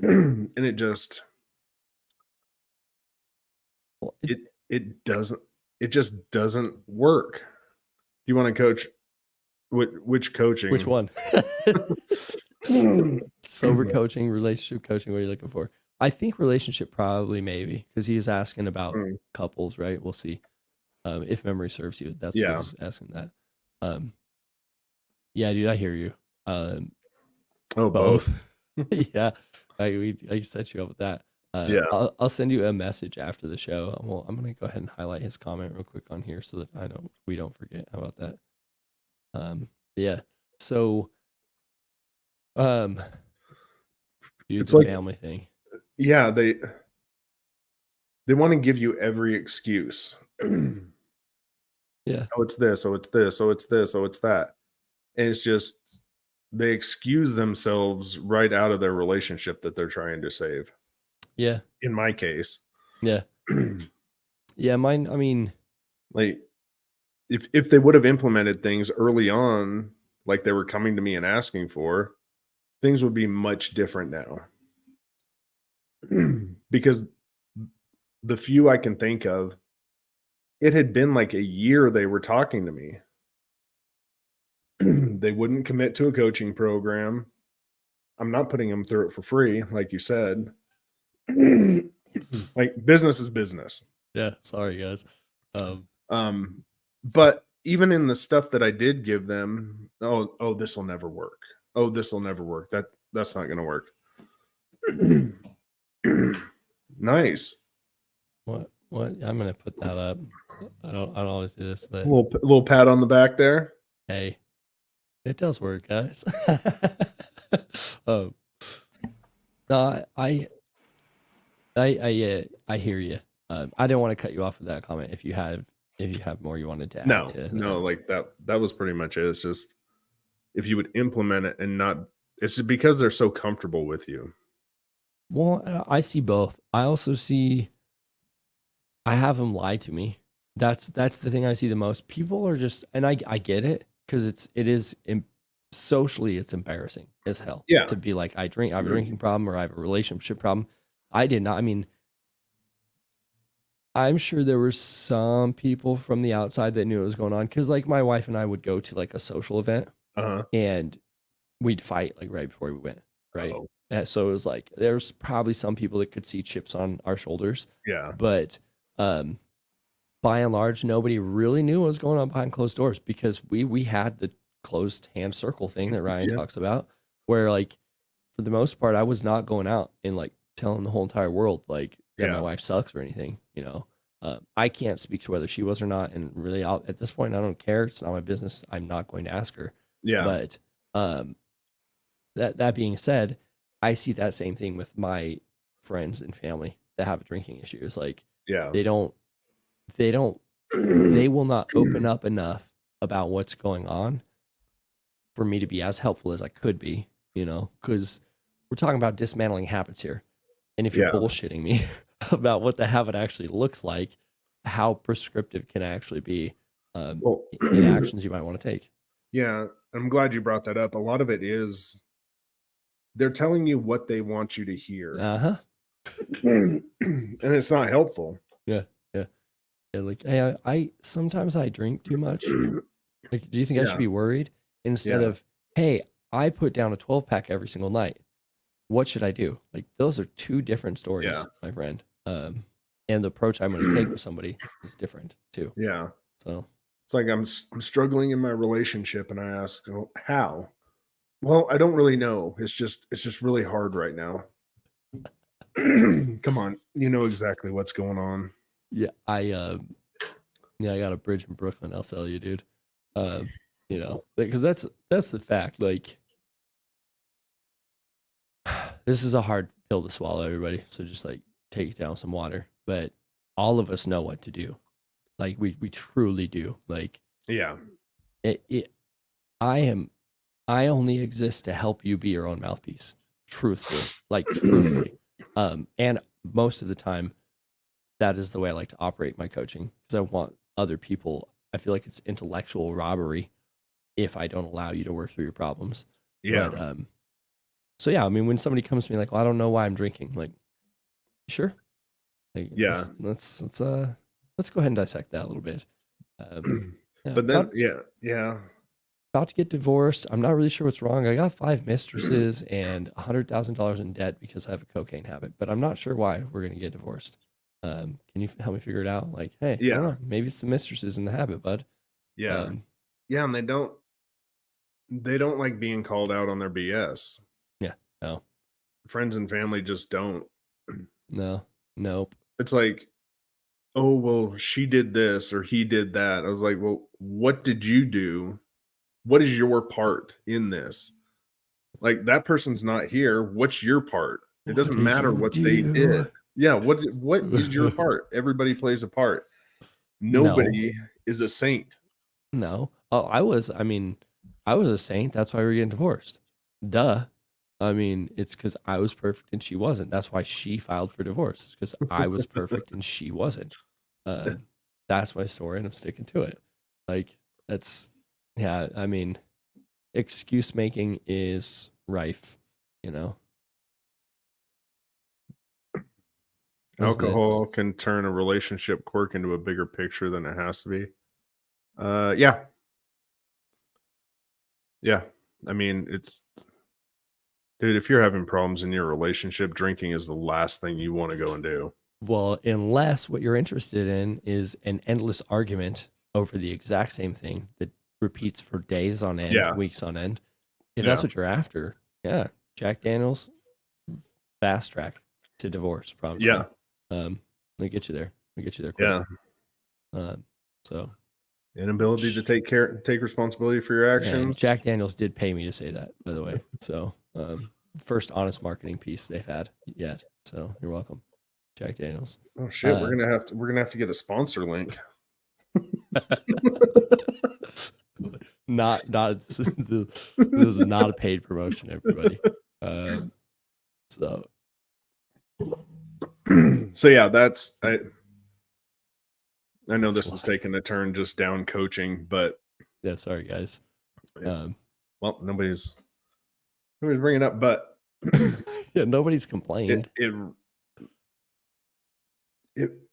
And it just Well, it just doesn't work. You want to coach which coaching? which one? Sober coaching, relationship coaching, what are you looking for? I think relationship probably, maybe, because he was asking about couples, right? We'll see. If memory serves you, that's what Yeah. he was asking that. Yeah, dude, I hear you. Oh, Both. Yeah, I set you up with that. Yeah. I'll send you a message after the show. Well, I'm gonna go ahead and highlight his comment real quick on here so that we don't forget. How about that? Yeah. So, dude, It's the like- family thing. Yeah, they want to give you every excuse. Yeah. Oh, it's this, oh, it's this, oh, it's this, oh, it's that. And it's just they excuse themselves right out of their relationship that they're trying to save. Yeah. In my case. Yeah. Yeah, mine, I mean, like if they would have implemented things early on, like they were coming to me and asking for, things would be much different now. Because the few I can think of, it had been like a year they were talking to me. They wouldn't commit to a coaching program. I'm not putting them through it for free, like you said. Like business is business. yeah, sorry guys. But even in the stuff that I did give them, oh, this will never work. Oh, this will never work. That's not going to work. Nice. What? I'm gonna put that up. I don't always do this, but Little pat on the back there. hey, it does work, guys. No, I hear you. I didn't want to cut you off with that comment. If you have more you wanted to add to No, like that was pretty much it. It's just if you would implement it and not, it's just because they're so comfortable with you. Well, I see both. I also see I have them lie to me. That's the thing I see the most. People are just, and I get it, because it is socially it's embarrassing as hell. Yeah. To be like, I have a drinking problem or I have a relationship problem. I did not. I mean, I'm sure there were some people from the outside that knew what was going on, because like my wife and I would go to like a social event and we'd fight like right before we went, right? So it was like there's probably some people that could see chips on our shoulders. Yeah. But by and large, nobody really knew what was going on behind closed doors, because we had the closed hand circle thing that Ryan talks about, where like for the most part, I was not going out and like telling the whole entire world like that my wife sucks or anything, you know. I can't speak to whether she was or not, and really at this point I don't care. It's not my business. I'm not going to ask her. Yeah. But that being said, I see that same thing with my friends and family that have drinking issues. Like they will not open up enough about what's going on for me to be as helpful as I could be, you know, because we're talking about dismantling habits here. And if you're Yeah. bullshitting me about what the habit actually looks like, how prescriptive can it actually be Well, in actions you might want to take? yeah, I'm glad you brought that up. A lot of it is they're telling you what they want you to hear, Uh-huh. and it's not helpful. Yeah. Yeah. Yeah. Like, hey, I sometimes I drink too much. Like, do you think I should Yeah. be worried? Instead Yeah. of, hey, I put down a 12 pack every single night. What should I do? Like, those are two different stories, Yeah. my friend. And the approach I'm going to take with somebody is different too. Yeah. So, It's like I'm struggling in my relationship, and I ask, "Oh, how?" Well, I don't really know. It's just really hard right now. Come on, you know exactly what's going on. yeah, I got a bridge in Brooklyn. I'll sell you, dude. You know, because that's the fact. Like, this is a hard pill to swallow, everybody. So just like take it down with some water. But all of us know what to do. Like we truly do. Like Yeah. I only exist to help you be your own mouthpiece. Truthfully. Like truthfully. And most of the time that is the way I like to operate my coaching because I want other people. I feel like it's intellectual robbery if I don't allow you to work through your problems. Yeah. But so yeah, I mean when somebody comes to me like, well, I don't know why I'm drinking, like, sure. Like, Yeah. let's go ahead and dissect that a little bit. Yeah, But then, yeah. about to get divorced. I'm not really sure what's wrong. I got 5 mistresses and $100,000 in debt because I have a cocaine habit, but I'm not sure why we're gonna get divorced. Can you help me figure it out? Like, hey, I don't know. Maybe it's the mistresses in the habit, bud. Yeah. Yeah, and they don't like being called out on their BS. Yeah. No. Friends and family just don't. No. Nope. It's like, oh, well, she did this or he did that. I was like, well, what did you do? What is your part in this? Like, that person's not here. What's your part? It doesn't did matter you what they do? did. Yeah, what is your part? Everybody plays a part. No. Nobody is a saint. No. Oh, I was a saint. That's why we're getting divorced. Duh. I mean, it's because I was perfect and she wasn't. That's why she filed for divorce because I was perfect and she wasn't. That's my story, and I'm sticking to it. Like yeah. I mean, excuse making is rife. You know, Alcohol can turn a relationship quirk into a bigger picture than it has to be. Yeah. Yeah. I mean, dude, if you're having problems in your relationship, drinking is the last thing you want to go and do. Well, unless what you're interested in is an endless argument over the exact same thing that repeats for days on end, weeks on end. If that's what you're after, yeah, Jack Daniels, fast track to divorce, probably. Yeah. They get you there. They get you there quick. Yeah. So inability to take responsibility for your actions. And Jack Daniels did pay me to say that, by the way. So first honest marketing piece they've had yet. So you're welcome, Jack Daniels. Oh shit, we're gonna have to get a sponsor link. Not this is not a paid promotion, everybody. So yeah, that's I know this is taking a turn just down coaching, but yeah, sorry guys. Well, nobody's bringing it up, but yeah, nobody's complained. It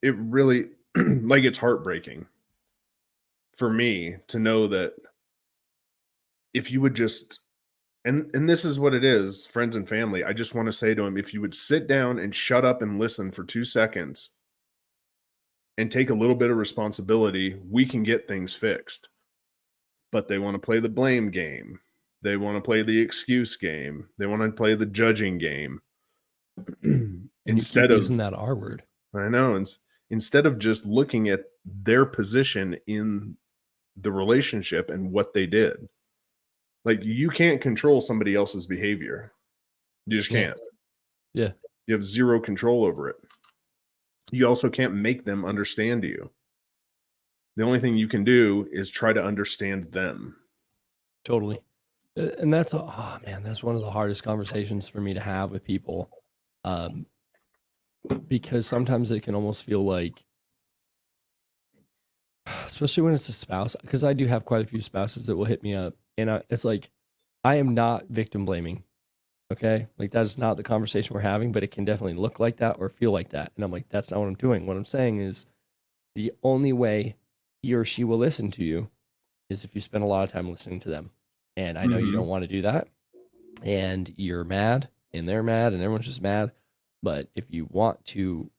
really like it's heartbreaking for me to know that if you would just and this is what it is, friends and family. I just want to say to him, if you would sit down and shut up and listen for 2 seconds and take a little bit of responsibility, we can get things fixed. But they want to play the blame game. They want to play the excuse game. They want to play the judging game. Instead of using that R word. I know. Instead of just looking at their position in the relationship and what they did. Like, you can't control somebody else's behavior. You just can't. Yeah. You have zero control over it. You also can't make them understand you. The only thing you can do is try to understand them. Totally. And that's oh man, that's one of the hardest conversations for me to have with people, um, because sometimes it can almost feel like, especially when it's a spouse, because I do have quite a few spouses that will hit me up, and it's like I am not victim blaming. Okay, like that is not the conversation we're having, but it can definitely look like that or feel like that, and I'm like, that's not what I'm doing. What I'm saying is the only way he or she will listen to you is if you spend a lot of time listening to them. And I know you Mhm. don't want to do that. And you're mad and they're mad and everyone's just mad. But if you want to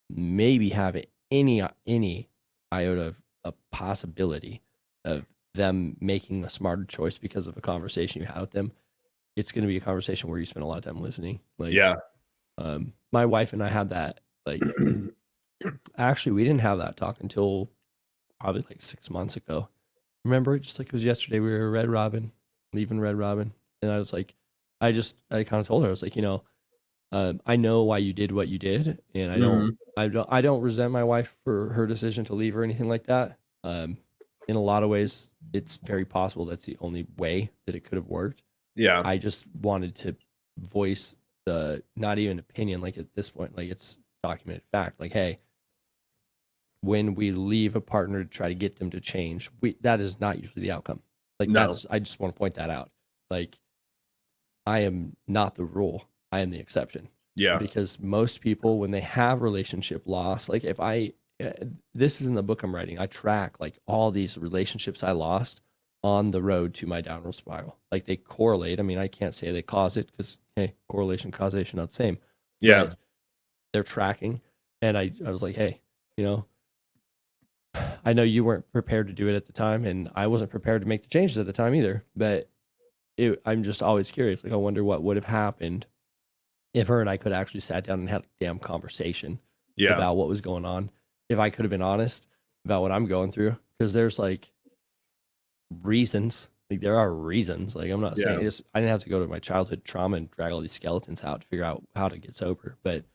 maybe have any iota of a possibility of them making a smarter choice because of a conversation you had with them, it's going to be a conversation where you spend a lot of time listening. Like, Yeah. my wife and I had that. Like, actually, we didn't have that talk until probably like 6 months ago. Remember, just like it was yesterday, we were Red Robin, leaving Red Robin, and I was like, I kind of told her, I was like, I know why you did what you did, and Mhm. I don't resent my wife for her decision to leave or anything like that. In a lot of ways, it's very possible that's the only way that it could have worked. Yeah. I just wanted to voice the not even opinion, like at this point, like it's documented fact, like, hey, when we leave a partner to try to get them to change, that is not usually the outcome. Like that No. is, I just want to point that out. Like I am not the rule. I am the exception. Yeah. Because most people, when they have relationship loss, like if this is in the book I'm writing, I track like all these relationships I lost on the road to my downward spiral. Like they correlate. I mean, I can't say they cause it because, hey, correlation, causation, not the same. Yeah. But they're tracking. And I was like, hey, you know, I know you weren't prepared to do it at the time, and I wasn't prepared to make the changes at the time either. But I'm just always curious. Like, I wonder what would have happened if her and I could have actually sat down and had a damn conversation Yeah. about what was going on. If I could have been honest about what I'm going through, because there's like reasons. Like there are reasons. Like I'm not saying Yeah. I didn't have to go to my childhood trauma and drag all these skeletons out to figure out how to get sober. But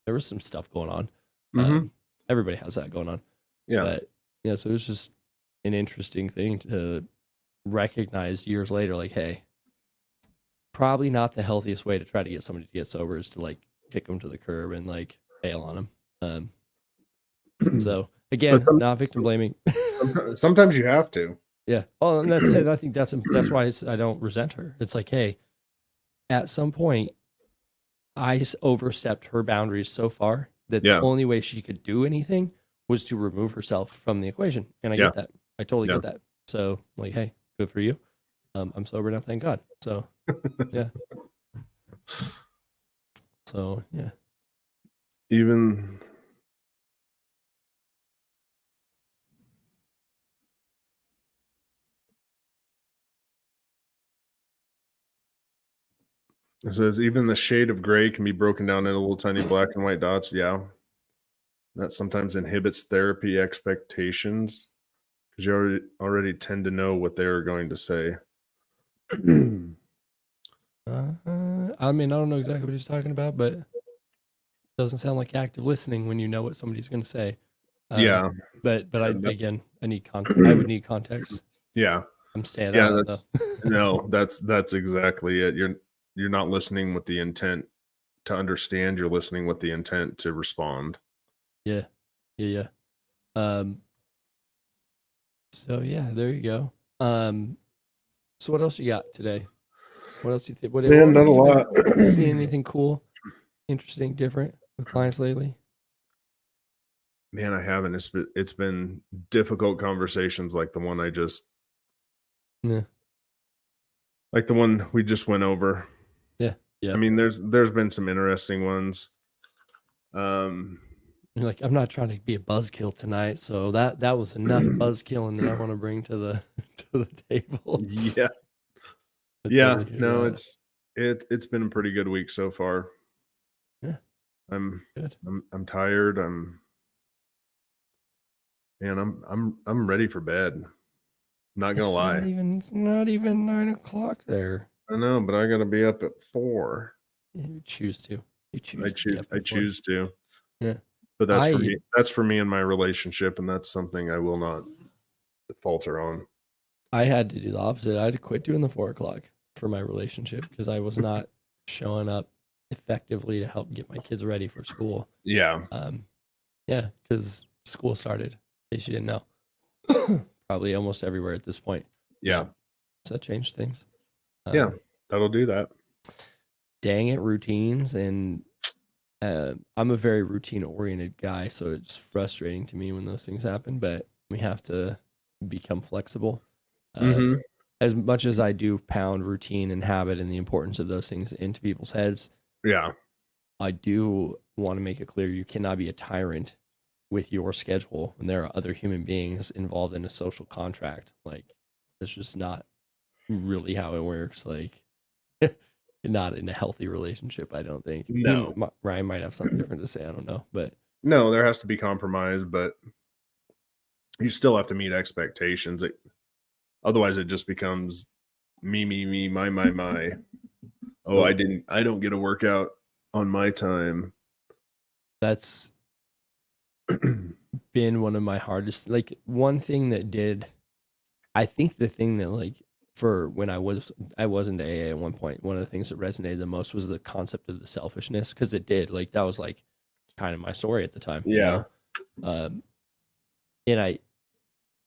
there was some stuff going on. Mhm. Everybody has that going on. Yeah. But yeah, so it was just an interesting thing to recognize years later, like, hey, probably not the healthiest way to try to get somebody to get sober is to like kick them to the curb and like bail on them. So But again, not victim blaming. sometimes you have to. Yeah. Well, and I think that's why I don't resent her. It's like, hey, at some point, I overstepped her boundaries so far that the Yeah. only way she could do anything was to remove herself from the equation. And I Yeah. get that. I totally Yeah. get that. So, like, hey, good for you. I'm sober now, thank God. So, yeah. So, yeah. Even it says even the shade of gray can be broken down into little tiny black and white dots. Yeah. That sometimes inhibits therapy expectations because you already tend to know what they're going to say. I mean, I don't know exactly what he's talking about, but it doesn't sound like active listening when you know what somebody's going to say. Yeah. But I And that- again, I would need context. yeah. I'm staying Yeah, out of that's that though. no, that's exactly it. You're not listening with the intent to understand, you're listening with the intent to respond. Yeah. Um, so yeah, there you go. So what else you got today? What else do you think? Man, not a you lot. You seen anything cool, interesting, different with clients lately? Man, I haven't. It's been difficult conversations like the one I just Yeah. like the one we just went over. Yeah. Yeah. I mean, there's been some interesting ones. Um You're like, I'm not trying to be a buzzkill tonight, so that was enough buzzkilling that I want to bring to the to the table. yeah. I Yeah, totally hear no, that. it's been a pretty good week so far. Yeah, I'm good. I'm tired. I'm ready for bed. Not gonna lie. It's not even 9 o'clock there. I know, but I gotta be up at 4. You choose to. You I choose to be choose up I before. choose to. Yeah. But that's for I me. That's for me and my relationship, and that's something I will not falter on. I had to do the opposite. I had to quit doing the 4 o'clock for my relationship because I was not showing up effectively to help get my kids ready for school. Yeah. Yeah, because school started, in case you didn't know. Probably almost everywhere at this point. Yeah. So that changed things. Yeah. That'll do that. Dang it, routines. And I'm a very routine oriented guy, so it's frustrating to me when those things happen, but we have to become flexible. As much as I do pound routine and habit and the importance of those things into people's heads, Yeah. I do want to make it clear you cannot be a tyrant with your schedule when there are other human beings involved in a social contract. Like, it's just not really how it works. Like, not in a healthy relationship, I don't think. No. Ryan might have something different to say. I don't know, but No, there has to be compromise, but you still have to meet expectations. Otherwise, it just becomes me, my. Oh, I don't get a workout on my time. That's been one of my hardest. Like, one thing that did, I think the thing that, like, for when I was into AA at one point, one of the things that resonated the most was the concept of the selfishness, because it did, like, that was like kind of my story at the time. Yeah. You know? And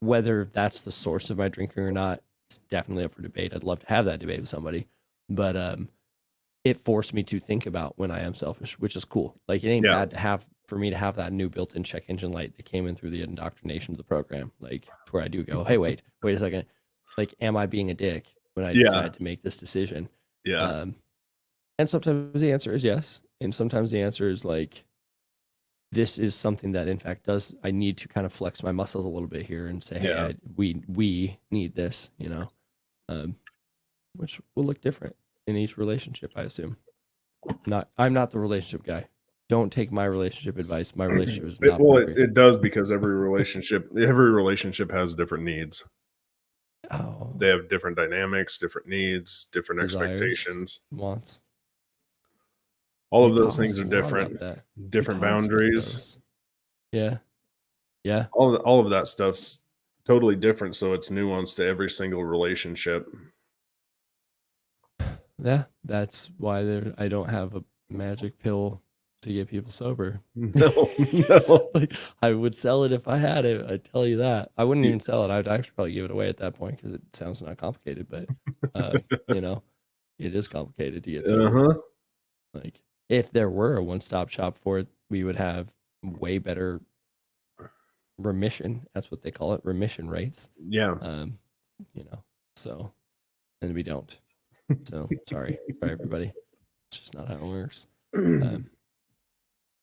whether that's the source of my drinking or not, it's definitely up for debate. I'd love to have that debate with somebody, but it forced me to think about when I am selfish, which is cool. Like, it ain't bad for me to have that new built-in check engine light that came in through the indoctrination of the program. Like, to where I do go, hey, wait a second. Like, am I being a dick when I decide to make this decision? Yeah. And sometimes the answer is yes. And sometimes the answer is like, this is something that in fact I need to kind of flex my muscles a little bit here and say, hey, we need this, you know, which will look different in each relationship, I assume. I'm not the relationship guy. Don't take my relationship advice. My relationship is not. Well, it does, because every relationship has different needs. Oh, they have different dynamics, different needs, different desires, expectations, wants. all of those things are different. Different boundaries. Yeah. All of that stuff's totally different, so it's nuanced to every single relationship. Yeah, that's why I don't have a magic pill to get people sober. No. Like, I would sell it if I had it. I tell you that. I wouldn't even sell it. I'd actually probably give it away at that point, because it sounds not complicated, but you know, it is complicated to get sober. Like, if there were a one-stop shop for it, we would have way better remission. That's what they call it, remission rates. Yeah. You know, so, and we don't. So sorry everybody. It's just not how it works.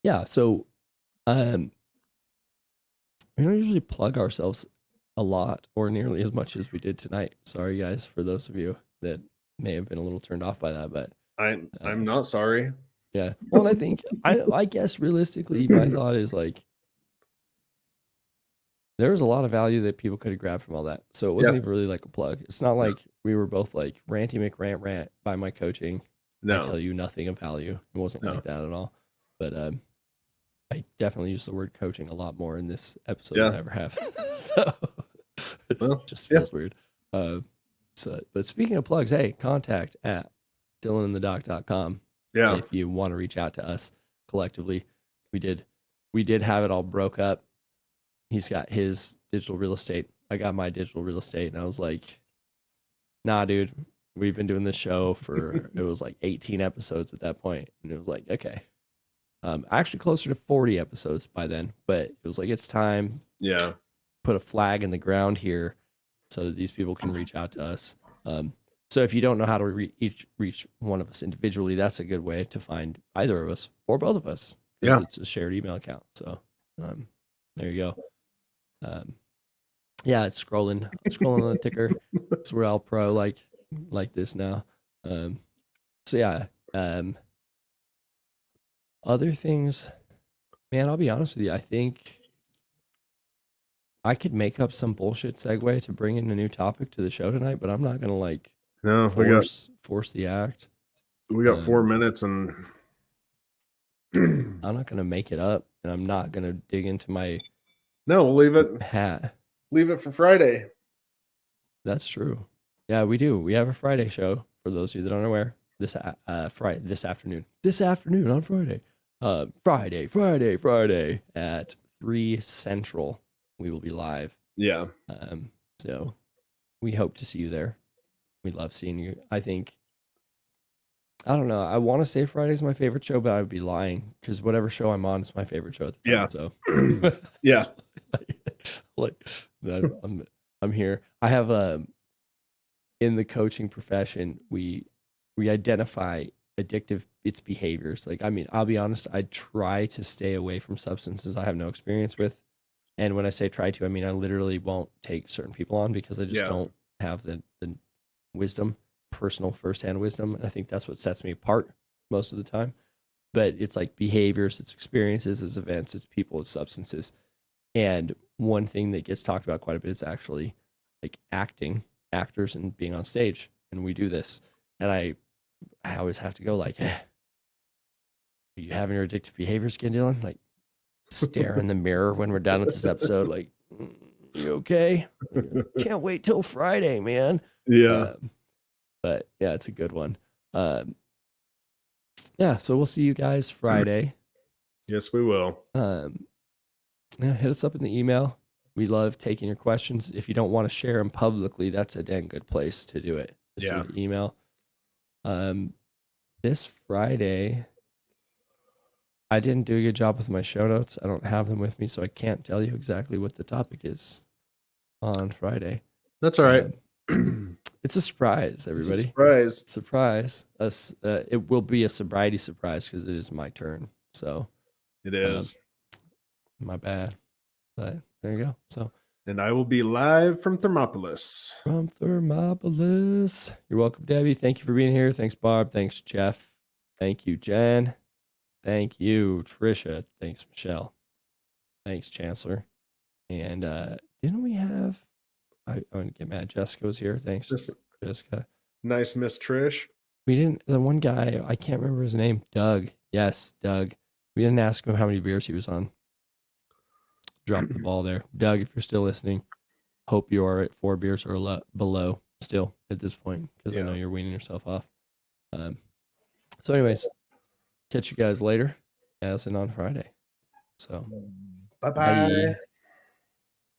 Yeah. So, we don't usually plug ourselves a lot, or nearly as much as we did tonight. Sorry, guys, for those of you that may have been a little turned off by that, but I'm not sorry. Yeah. Well, and I think I guess realistically, my thought is like, there's a lot of value that people could have grabbed from all that. So it wasn't even really like a plug. It's not like we were both like ranty McRant by my coaching. No. I tell you nothing of value. It wasn't like that at all. But I definitely use the word coaching a lot more in this episode than I ever have. So it just feels weird. So, but speaking of plugs, hey, contact at DylanandtheDoc.com. Yeah. If you want to reach out to us collectively. We did have it all broke up. He's got his digital real estate. I got my digital real estate, and I was like, nah, dude, we've been doing this show for, it was like 18 episodes at that point. And it was like, okay. Actually closer to 40 episodes by then, but it was like, it's time. Yeah. Put a flag in the ground here so that these people can reach out to us. So if you don't know how to reach one of us individually, that's a good way to find either of us or both of us. Yeah. It's a shared email account. So there you go. Yeah, it's scrolling on the ticker. So we're all pro like this now. So yeah. Other things, man, I'll be honest with you. I think I could make up some bullshit segue to bring in a new topic to the show tonight, but I'm not gonna like force the act. We got 4 minutes, and I'm not gonna make it up, and I'm not gonna dig into my we'll leave it hat. Leave it for Friday. That's true. Yeah, we do. We have a Friday show for those of you that aren't aware. This Friday, this afternoon. This afternoon on Friday. Friday at 3 Central. We will be live. Yeah. So we hope to see you there. We love seeing you. I don't know. I want to say Friday's my favorite show, but I would be lying because whatever show I'm on is my favorite show at the time. Yeah. So Yeah. like I'm here. I have in the coaching profession, we identify addictive behaviors. Like, I mean, I'll be honest, I try to stay away from substances I have no experience with. And when I say try to, I mean I literally won't take certain people on because I just don't have the wisdom, personal firsthand wisdom. And I think that's what sets me apart most of the time. But it's like behaviors, it's experiences, it's events, it's people, it's substances. And one thing that gets talked about quite a bit is actually like actors and being on stage. And we do this. And I always have to go like, are you having your addictive behaviors again, Dylan? Like stare in the mirror when we're done with this episode. Like, you okay? Can't wait till Friday, man. Yeah. But yeah, it's a good one. Yeah, so we'll see you guys Friday. Yes, we will. Yeah, hit us up in the email. We love taking your questions. If you don't want to share them publicly, that's a dang good place to do it. Through the email. This Friday, I didn't do a good job with my show notes. I don't have them with me, so I can't tell you exactly what the topic is on Friday. That's all right. It's a surprise, everybody. Surprise. It will be a sobriety surprise because it is my turn. So it is. My bad. But there you go. So, and I will be live from Thermopolis. You're welcome, Debbie. Thank you for being here. Thanks, Barb. Thanks, Jeff. Thank you, Jen. Thank you, Trisha. Thanks, Michelle. Thanks, Chancellor. And didn't we have? I'm gonna get mad. Jessica was here. Thanks, Jessica. Nice, Miss Trish. We didn't. The one guy, I can't remember his name. Doug. Yes, Doug. We didn't ask him how many beers he was on. Dropped the ball there, Doug. If you're still listening, hope you are at 4 beers or below still at this point because I know you're weaning yourself off. So, anyways, catch you guys later, as in on Friday. So, bye.